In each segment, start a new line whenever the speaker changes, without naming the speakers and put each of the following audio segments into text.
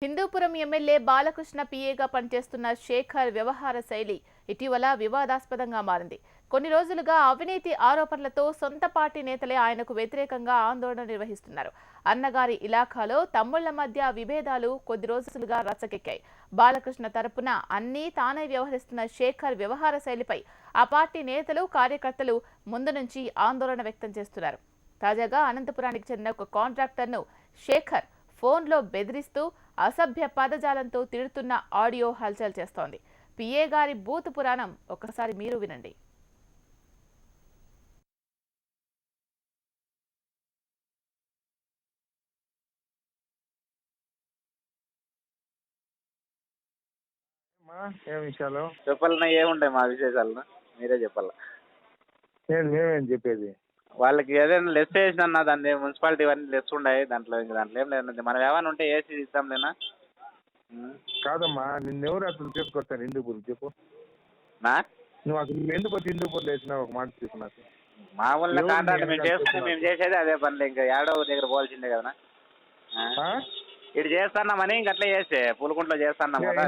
Hindupuram MLA Balakrishna పీఏగా పనిచేస్తున్న శేఖర్ వ్యవహార శైలి ఇటీవల వివాదాస్పదంగా మారింది. కొన్ని రోజులుగా అవినీతి ఆరోపణలతో సొంత పార్టీ నేతలే ఆయనకు వ్యతిరేకంగా ఆందోళన నిర్వహిస్తున్నారు. అన్నగారి ఇలాఖాలో తమ్ముళ్ల మధ్య విభేదాలు కొద్ది రోజులుగా రచ్చకెక్కాయి. బాలకృష్ణ తరపున అన్నీ తానే వ్యవహరిస్తున్న శేఖర్ వ్యవహార శైలిపై ఆ పార్టీ నేతలు, కార్యకర్తలు ముందు నుంచి ఆందోళన వ్యక్తం చేస్తున్నారు. తాజాగా అనంతపురానికి చెందిన ఒక కాంట్రాక్టర్ను శేఖర్ ఫోన్లో బెదిరిస్తూ అసభ్య పదజాలంతో తిడుతున్న ఆడియో హల్చల్ చేస్తోంది. పిఏ గారి బూతు పురాణం ఒకసారి మీరు వినండి.
ఏం విషయాలు
చెప్పాలన్నా ఏముంటాయి మా విశేషాలను మీరే చెప్పాల.
మేమేం చెప్పేది
వాళ్ళకి ఏదైనా లెస్ వేసిన దాన్ని మున్సిపాలిటీ అన్నీ లెస్ ఉన్నాయి. దాంట్లో ఏం లేదు. మనం ఏమైనా ఉంటే ఏసీ ఇస్తాం లేనా?
కాదమ్మా, నిన్నెవరు అతను తీసుకొస్తాను హిందూపూర్ చెప్పు. నువ్వు అసలు ఎందుకు వచ్చి హిందూపూర్లో వేసినావు ఒక మాట చెప్పు నాకు.
మామూలుగా కాంట్రాక్ట్ మేము చేసేది అదే పనులు. ఇంకా ఏడో దగ్గర పోవాల్సిందే కదా. ఇటు చేస్తున్నామని ఇంక అట్లా చేస్తే పులికుంట్లో చేస్తున్నాం కదా.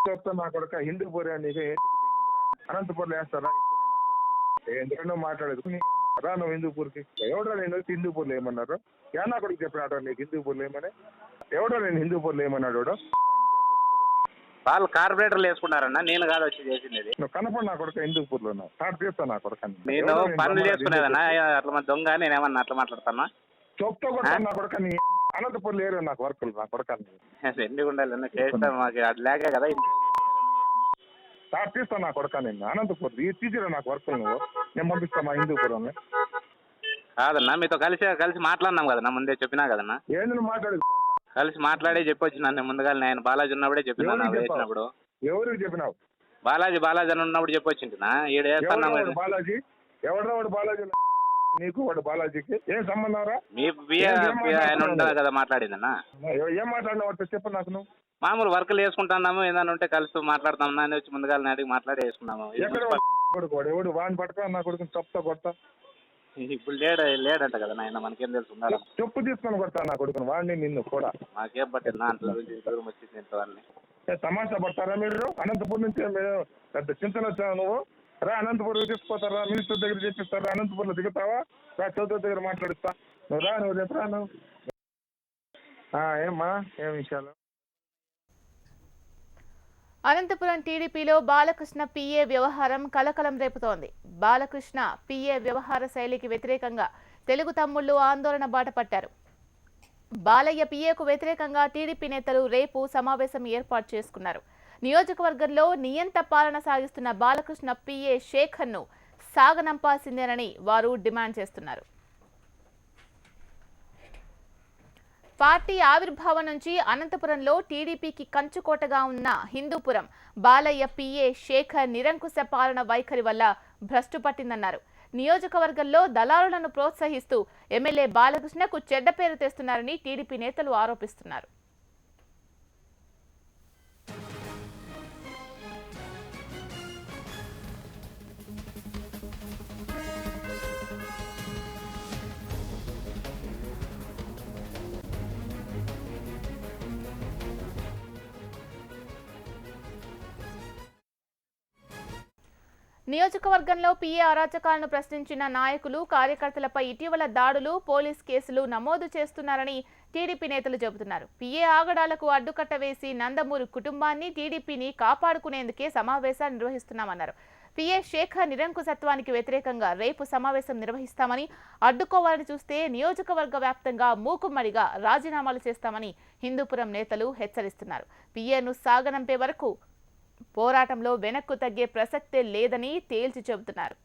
చెప్తా నా కొడుక హిందూపూర్ నీకు అనంతపూర్లో వేస్తారా? ఎందుకంటే మాట్లాడేది రా నువ్వు హిందూపూర్కి. ఎవడో నేను వచ్చి హిందూపూర్లో ఏమన్నారు? నా కొడుకు చెప్పినాడు నీకు హిందూపూర్లో ఏమని? ఎవడో నేను హిందూపూర్లో ఏమన్నాడు?
వాళ్ళు కార్పొరేటర్లు వేసుకున్నారన్న, నేను కాదు వచ్చి చేసింది.
నువ్వు కనపడి నా కొడుక హిందూపూర్లో స్టార్ట్ చేస్తా నా కొడుక.
నేను పనులు చేసుకునేదన్నా అట్లా దొంగ నేనేమన్నా అట్లా మాట్లాడతానా?
చెప్తా కొడతాను నా కొడుక. నీ అనంతపూర్లో ఏరే నాకు వర్కులు నా కొడుక.
ఎందుకు ఉండాలి చేస్తాను, మాకు అది లేకే కదా.
స్టార్ట్ చేస్తాను నా కొడుక. నేను అనంతపూర్ తీసిరా నాకు వర్కులు. నువ్వు నేను పంపిస్తా మా హిందూపురం.
కాదన్నా మీతో కలిసి మాట్లాడినాం కదన్నా, ముందే చెప్పినా కదన్నా.
ఏంది మాట్లాడేది?
కలిసి మాట్లాడే చెప్పొచ్చు నన్ను ముందుగా. నేను బాలాజీ ఉన్నప్పుడే చెప్పినా వేసినప్పుడు.
ఎవరికి చెప్పినావు?
బాలాజీ అని ఉన్నప్పుడు చెప్పొచ్చింటున్నా. ఈడ వేస్తున్నాం.
బాలాజీ ఎవడో వాడు? బాలాజీ నీకు వాడు బాలాజీకి ఏం సంబంధం రా?
మీ ఆయన ఉంటారు కదా మాట్లాడిందన్నా.
ఏం మాట్లాడినా చెప్పు నాకు. నువ్వు
మామూలు వర్కులు వేసుకుంటున్నాము, ఏదైనా ఉంటే కలిసి మాట్లాడతాం అని వచ్చి ముందుగా నాటికి మాట్లాడి వేసుకున్నాము.
కొడుకు ఎవడు వాడిని పట్టుకో నా కొడుకు చెప్తా కొడతా.
ఇప్పుడు లేడంట కదా నాయన, మనకేం తెలుసు.
చెప్పు తీసుకొని కొడతా నా కొడుకుని, వాడిని నిన్ను కూడా.
మాకేం పట్టింది అంత దూరం వచ్చింది ఇంట్లో వాళ్ళని.
తమాషా పడతారా మీరు? అనంతపురం నుంచి పెద్ద చింతన వచ్చావు నువ్వు. రా అనంతపురం తీసుకుపోతారా? మినిస్టర్ దగ్గర చెప్పిస్తారా? అనంతపురంలో దిగుతావా? రా చౌదరి దగ్గర మాట్లాడిస్తా. నువ్వు రా, నువ్వు రేపు రా. నువ్వు ఏమ్మా ఏం విషయాలు?
అనంతపురం టీడీపీలో బాలకృష్ణ పీఏ వ్యవహారం కలకలం రేపుతోంది. బాలకృష్ణ పీఏ వ్యవహార శైలికి వ్యతిరేకంగా తెలుగు తమ్ముళ్లు ఆందోళన బాట పట్టారు. బాలయ్య పీఏకు వ్యతిరేకంగా టీడీపీ నేతలు రేపు సమావేశం ఏర్పాటు చేసుకున్నారు. నియోజకవర్గంలో నియంత పాలన సాగిస్తున్న బాలకృష్ణ పీఏ శేఖర్ను సాగనంపాల్సిందేనని వారు డిమాండ్ చేస్తున్నారు. పార్టీ ఆవిర్భావం నుంచి అనంతపురంలో టీడీపీకి కంచుకోటగా ఉన్న హిందూపురం బాలయ్య పీఏ శేఖర్ నిరంకుశ పాలన వైఖరి వల్ల భ్రష్టు పట్టిందన్నారు. నియోజకవర్గంలో దళారులను ప్రోత్సహిస్తూ ఎమ్మెల్యే బాలకృష్ణకు చెడ్డ పేరు తెస్తున్నారని టీడీపీ నేతలు ఆరోపిస్తున్నారు. నియోజకవర్గంలో పీఏ అరాచకాలను ప్రశ్నించిన నాయకులు, కార్యకర్తలపై ఇటీవల దాడులు, పోలీస్ కేసులు నమోదు చేస్తున్నారని టీడీపీ నేతలు చెబుతున్నారు. పీఏ ఆగడాలకు అడ్డుకట్ట వేసి నందమూరి కుటుంబాన్ని, టీడీపీని కాపాడుకునేందుకే సమావేశాలు నిర్వహిస్తున్నామన్నారు. పీఏ శేఖర్ నిరంకుశత్వానికి వ్యతిరేకంగా రేపు సమావేశం నిర్వహిస్తామని, అడ్డుకోవాలని చూస్తే నియోజకవర్గ వ్యాప్తంగా మూకుమ్మడిగా రాజీనామాలు చేస్తామని హిందూపురం నేతలు హెచ్చరిస్తున్నారు. పీఏను సాగనంపే వరకు పోరాటంలో వెనక్కు తగ్గే ప్రసక్తే లేదని తేల్చి చెబుతున్నారు.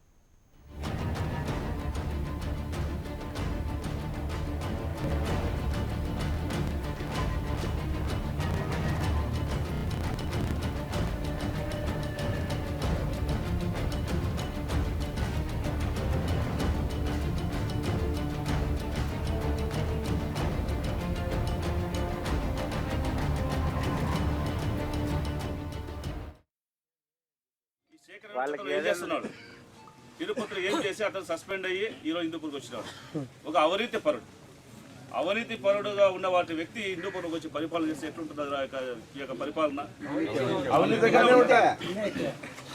వాళ్ళకి
ఏం చేస్తున్నాడు? తిరుపతిలో ఏం చేసి అతను సస్పెండ్ అయ్యి ఈరోజు హిందూపూర్కి వచ్చినాడు. ఒక అవినీతి పరుడు. అవినీతి పరుడుగా ఉన్న వాటి వ్యక్తి హిందూపురం వచ్చి పరిపాలన చేస్తే ఎట్లుంటుంది ఈ యొక్క పరిపాలన?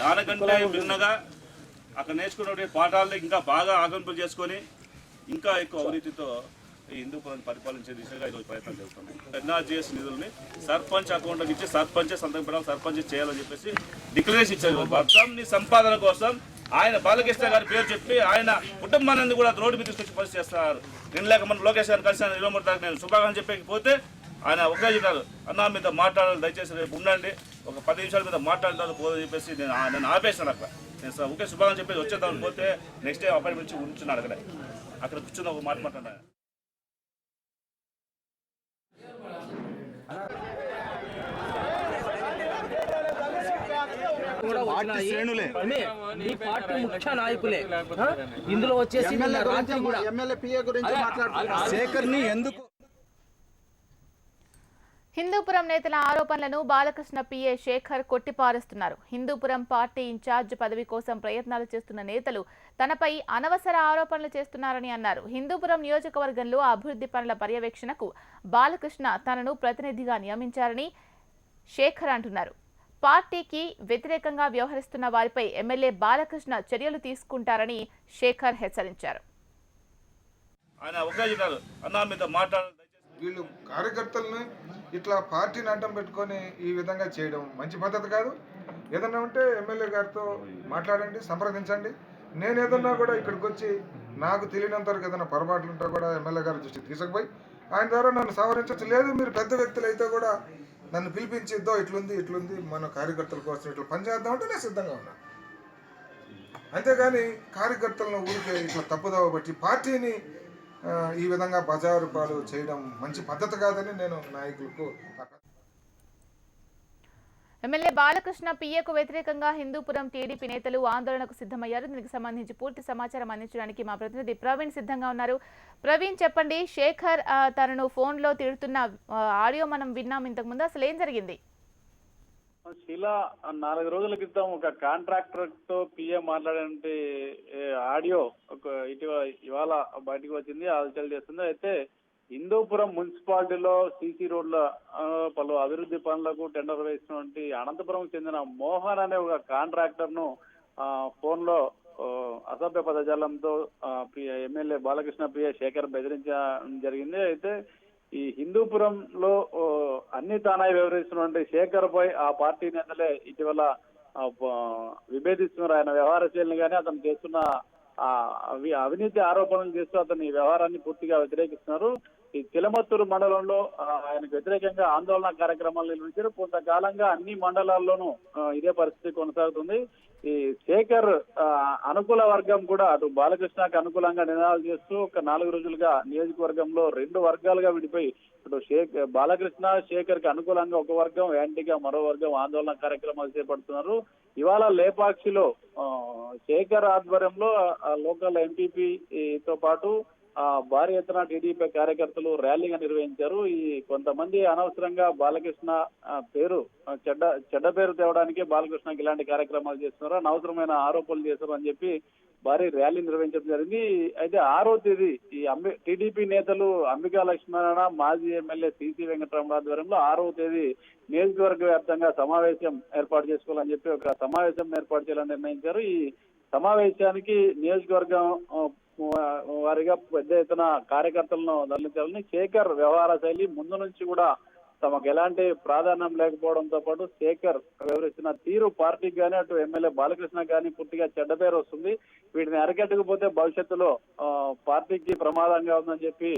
దానికంటే భిన్నగా అక్కడ నేర్చుకున్న పాఠాలను ఇంకా బాగా ఆగంపులు చేసుకొని ఇంకా ఎక్కువ అవినీతితో ఈ హిందూపురాన్ని పరిపాలించే దిశగా ఈరోజు ప్రయత్నం చేస్తున్నాం. ఎన్ఆర్జీఎస్ నిధుల్ని సర్పంచ్ అకౌంట్లో ఇచ్చి సర్పంచే సంతకం పెట్టాలి, సర్పంచ్ చేయాలని చెప్పేసి డిక్లరేషన్ ఇచ్చారు. వర్షంని సంపాదన కోసం ఆయన బాలకృష్ణ గారి పేరు చెప్పి ఆయన కుటుంబాన్ని కూడా రోడ్డు మీద తీసుకొచ్చి పరిస్థితి చేస్తున్నారు. నేను లేక మన లోకేష్ గారిని కలిసి 23 తారీఖు నేను శుభాకాంక్షలు చెప్పకపోతే ఆయన ఒకటే చెప్పారు, అన్న మీద మాట్లాడాలి, దయచేసి రేపు ఉండండి, ఒక 10 నిమిషాల మీద మాట్లాడతాను పోదని చెప్పేసి నేను ఆపేసాను. అక్కడ నేను ఒకే శుభాకాంక్షలు చెప్పేసి వచ్చేద్దామని పోతే నెక్స్ట్ డే అపాయింట్మెంట్ ఉంచున్నాడు. అక్కడ కూర్చున్న ఒక మాట మాట్లాడాను.
మీ పార్టీ ముఖ్య నాయకులే ఇందులో వచ్చేసి
ఎమ్మెల్యే పిఏ గురించి మాట్లాడుతున్నారు. శేఖర్ని ఎందుకు
హిందూపురం నేతల ఆరోపణలను బాలకృష్ణ పిఏ శేఖర్ కొట్టిపారుస్తున్నారు. హిందూపురం పార్టీ ఇన్ఛార్జ్ పదవి కోసం ప్రయత్నాలు చేస్తున్న నేతలు తనపై అనవసర ఆరోపణలు చేస్తున్నారని అన్నారు. హిందూపురం నియోజకవర్గంలో అభివృద్ధి పనుల పర్యవేక్షణకు బాలకృష్ణ తనను ప్రతినిధిగా నియమించారని శేఖర్ అంటున్నారు. పార్టీకి వ్యతిరేకంగా వ్యవహరిస్తున్న వారిపై ఎమ్మెల్యే బాలకృష్ణ చర్యలు తీసుకుంటారని శేఖర్ హెచ్చరించారు.
వీళ్ళు కార్యకర్తలను ఇట్లా పార్టీని అడ్డం పెట్టుకొని ఈ విధంగా చేయడం మంచి పద్ధతి కాదు. ఏదన్నా ఉంటే ఎమ్మెల్యే గారితో మాట్లాడండి, సంప్రదించండి. నేను ఏదన్నా కూడా ఇక్కడికి వచ్చి నాకు తెలియనంత వరకు ఏదైనా పొరపాట్లు ఉంటే కూడా ఎమ్మెల్యే గారి దృష్టికి తీసుకుపోయి ఆయన ద్వారా నన్ను సవరించచ్చు. లేదు మీరు పెద్ద వ్యక్తులు అయితే కూడా నన్ను పిలిపించి ఇట్లుంది మన కార్యకర్తల కోసం ఇట్లా పనిచేద్దామంటే నేను సిద్ధంగా ఉన్నా. అంతేగాని కార్యకర్తలను ఊరికే ఇట్లా తప్పుదోవ బట్టి పార్టీని ఈ విధంగా బజారు పాలు చేయడం మంచి పద్ధతి కాదని నేను నాయకులకు.
ఎమ్మెల్యే బాలకృష్ణ పిఏకు వ్యతిరేకంగా హిందూపురం టీడీపీ నేతలు ఆందోళనకు సిద్ధమయ్యారు. దీనికి సంబంధించి పూర్తి సమాచారం అందించడానికి మా ప్రతినిధి ప్రవీణ్ సిద్ధంగా ఉన్నారు. ప్రవీణ్, చెప్పండి, శేఖర్ తనను ఫోన్లో తిడుతున్న ఆడియో మనం విన్నాం ఇంతకుముందు, అసలు ఏం జరిగింది?
శీలా 4 రోజుల క్రితం ఒక కాంట్రాక్టర్ తో పిఏ మాట్లాడే ఆడియో ఇవాళ బయటకు వచ్చింది, హల్చల్ చేస్తుంది. అయితే హిందూపురం మున్సిపాలిటీలో సీసీ రోడ్ల పలు అభివృద్ధి పనులకు టెండర్ వేసినటువంటి అనంతపురం చెందిన మోహన్ అనే ఒక కాంట్రాక్టర్ ను ఫోన్ లో అసభ్య పదజాలంతో ఎమ్మెల్యే బాలకృష్ణ పిఏ శేఖర్ బెదిరించడం జరిగింది. అయితే ఈ హిందూపురంలో అన్ని తానాయి వ్యవహరిస్తున్నటువంటి శేఖర్ పై ఆ పార్టీ నేతలే ఇటీవల విభేదిస్తున్నారు. ఆయన వ్యవహార శైలిని కానీ అతను చేస్తున్న అవినీతి ఆరోపణలు చేస్తూ అతని వ్యవహారాన్ని పూర్తిగా వ్యతిరేకిస్తున్నారు. ఈ చిలమత్తూరు మండలంలో ఆయనకు వ్యతిరేకంగా ఆందోళన కార్యక్రమాలు నిర్వహించారు. కొంతకాలంగా అన్ని మండలాల్లోనూ ఇదే పరిస్థితి కొనసాగుతుంది. ఈ శేఖర్ అనుకూల వర్గం కూడా అటు బాలకృష్ణకి అనుకూలంగా నినాదాలు చేస్తూ ఒక 4 రోజులుగా నియోజకవర్గంలో 2 వర్గాలుగా విడిపోయి ఇటు బాలకృష్ణ శేఖర్ కి అనుకూలంగా ఒక వర్గం, యాంటీగా మరో వర్గం ఆందోళన కార్యక్రమాలు చేపడుతున్నారు. ఇవాళ లేపాక్షిలో శేఖర్ ఆధ్వర్యంలో లోకల్ ఎంపీపీతో పాటు భారీ ఎత్తున టీడీపీ కార్యకర్తలు ర్యాలీగా నిర్వహించారు. ఈ కొంతమంది అనవసరంగా బాలకృష్ణ పేరు చెడ్డ పేరు తేవడానికి బాలకృష్ణకి ఇలాంటి కార్యక్రమాలు చేస్తున్నారు, అనవసరమైన ఆరోపణలు చేశారు అని చెప్పి భారీ ర్యాలీ నిర్వహించడం జరిగింది. అయితే 6వ తేదీ ఈ టీడీపీ నేతలు అంబికా లక్ష్మణ, మాజీ ఎమ్మెల్యే సిసి వెంకటరమణ ఆధ్వర్యంలో 6వ తేదీ నియోజకవర్గ వ్యాప్తంగా సమావేశం ఏర్పాటు చేసుకోవాలని చెప్పి ఒక సమావేశం ఏర్పాటు చేయాలని నిర్ణయించారు. ఈ సమావేశానికి నియోజకవర్గం వారిగా పెద్ద ఎత్తున కార్యకర్తలను తరలించాలని శేఖర్ వ్యవహార శైలి ముందు నుంచి కూడా తమకు ఎలాంటి ప్రాధాన్యం లేకపోవడంతో పాటు శేఖర్ వ్యవహరిస్తున్న తీరు పార్టీకి కానీ అటు ఎమ్మెల్యే బాలకృష్ణ కానీ పూర్తిగా చెడ్డ పేరు వస్తుంది, వీటిని అరికట్టకపోతే భవిష్యత్తులో పార్టీకి ప్రమాదంగా ఉందని చెప్పి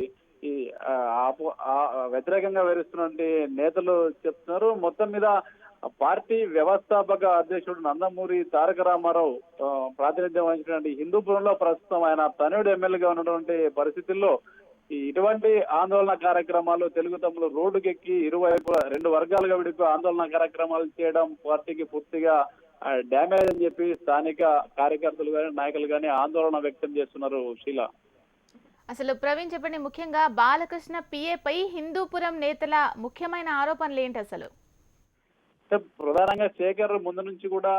ఈ వ్యతిరేకంగా వ్యవహరిస్తున్నటువంటి నేతలు చెప్తున్నారు. మొత్తం మీద పార్టీ వ్యవస్థాపక అధ్యక్షుడు నందమూరి తారక రామారావు ప్రాతినిధ్యం వహించినటువంటి హిందూపురంలో ప్రస్తుతం ఆయన తనయుడు ఎమ్మెల్యేగా ఉన్నటువంటి పరిస్థితుల్లో ఇటువంటి ఆందోళన కార్యక్రమాలు తెలుగు తమ్ములు రోడ్డుకెక్కి ఇరువైపులా 2 వర్గాలుగా విడిపి ఆందోళన కార్యక్రమాలు చేయడం పార్టీకి పూర్తిగా డ్యామేజ్ అని చెప్పి స్థానిక కార్యకర్తలు కానీ నాయకులు కానీ ఆందోళన వ్యక్తం చేస్తున్నారు. శీలా,
అసలు ప్రవీణ్ చెప్పండి, ముఖ్యంగా బాలకృష్ణ పిఏ పై హిందూపురం నేతల ముఖ్యమైన ఆరోపణలు ఏంటి అసలు?
ప్రధానంగా శేఖర్ ముందు నుంచి కూడా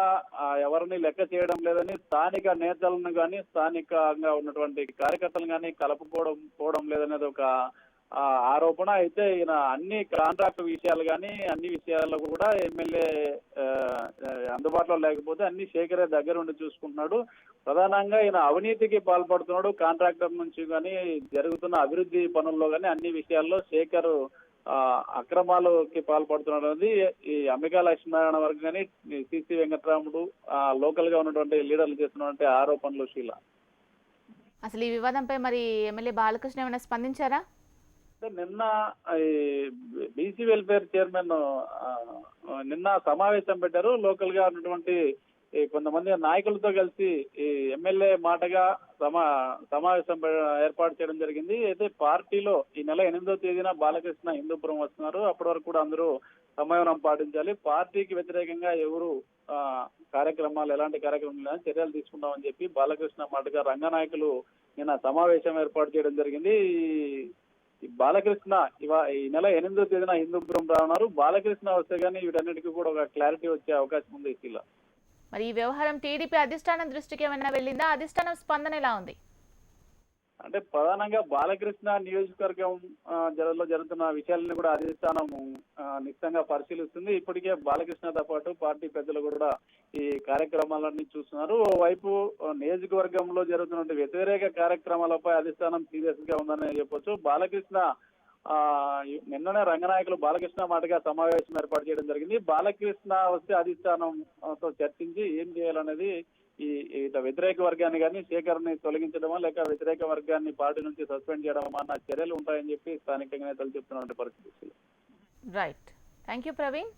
ఎవరిని లెక్క చేయడం లేదని, స్థానిక నేతలను కానీ స్థానికంగా ఉన్నటువంటి కార్యకర్తలను కానీ కలుపుకోవడం లేదనేది ఒక ఆరోపణ. అయితే ఈయన అన్ని కాంట్రాక్ట్ విషయాలు కానీ అన్ని విషయాల్లో కూడా ఎమ్మెల్యే అందుబాటులో లేకపోతే అన్ని శేఖరే దగ్గర ఉండి చూసుకుంటున్నాడు. ప్రధానంగా ఈయన అవినీతికి పాల్పడుతున్నాడు. కాంట్రాక్టర్ నుంచి కానీ జరుగుతున్న అభివృద్ధి పనుల్లో కానీ అన్ని విషయాల్లో శేఖర్ అక్రమాలకి పాల్పడుతున్నాడు అనేది ఈ అంబికా లక్ష్మీనారాయణ వరకు కానీ సిసి వెంకటరాముడు లోకల్ గా ఉన్నటువంటి లీడర్లు చేస్తున్నటువంటి ఆరోపణలు. శీల,
అసలు ఈ వివాదంపై మరి ఎమ్మెల్యే బాలకృష్ణ ఏమైనా స్పందించారా?
నిన్న బీసీ వెల్ఫేర్ చైర్మన్ నిన్న సమావేశం పెట్టారు. లోకల్ గా ఉన్నటువంటి కొంతమంది నాయకులతో కలిసి ఈ ఎమ్మెల్యే మాటగా సమావేశం ఏర్పాటు చేయడం జరిగింది. అయితే పార్టీలో ఈ నెల 8వ తేదీన బాలకృష్ణ హిందూపురం వస్తున్నారు. అప్పటి వరకు కూడా అందరూ సంయమనం పాటించాలి. పార్టీకి వ్యతిరేకంగా ఎవరు కార్యక్రమాలు ఎలాంటి కార్యక్రమాలు చర్యలు తీసుకుంటామని చెప్పి బాలకృష్ణ మాటగా రంగనాయకులు నిన్న సమావేశం ఏర్పాటు చేయడం జరిగింది. బాలకృష్ణ ఈ నెల 8వ తేదీన హిందూపురం రానున్నారు. బాలకృష్ణ వస్తే గానీ వీటన్నిటికీ కూడా ఒక క్లారిటీ వచ్చే అవకాశం ఉంది. ఇలా
మరి ఈ వ్యవహారం టీడీపీ అధిష్టానం దృష్టికి ఏమైనా వెళ్ళిందా? అధిష్టానం స్పందన ఎలా ఉంది?
అంటే ప్రధానంగా బాలకృష్ణ నియోజకవర్గం జరుగుతున్న విషయాలను కూడా అధిష్టానం నిశ్చితంగా పరిశీలిస్తుంది. ఇప్పటికే బాలకృష్ణతో పాటు పార్టీ పెద్దలు కూడా ఈ కార్యక్రమాలన్నీ చూస్తున్నారు. ఓవైపు నియోజకవర్గంలో జరుగుతున్న వ్యతిరేక కార్యక్రమాలపై అధిష్టానం సీరియస్ గా ఉందని చెప్పొచ్చు. బాలకృష్ణ నిన్ననే రంగనాయకులు బాలకృష్ణ మాటగా సమావేశం ఏర్పాటు చేయడం జరిగింది. బాలకృష్ణ వస్తే అధిష్టానంతో చర్చించి ఏం చేయాలనేది ఈ వ్యతిరేక వర్గాన్ని కానీ శేఖర్ని తొలగించడమా లేక వ్యతిరేక వర్గాన్ని పార్టీ నుంచి సస్పెండ్ చేయడమా అన్న చర్యలు ఉంటాయని చెప్పి స్థానికంగా నేతలు చెప్తున్నటువంటి పరిస్థితి.
Right, thank you Praveen.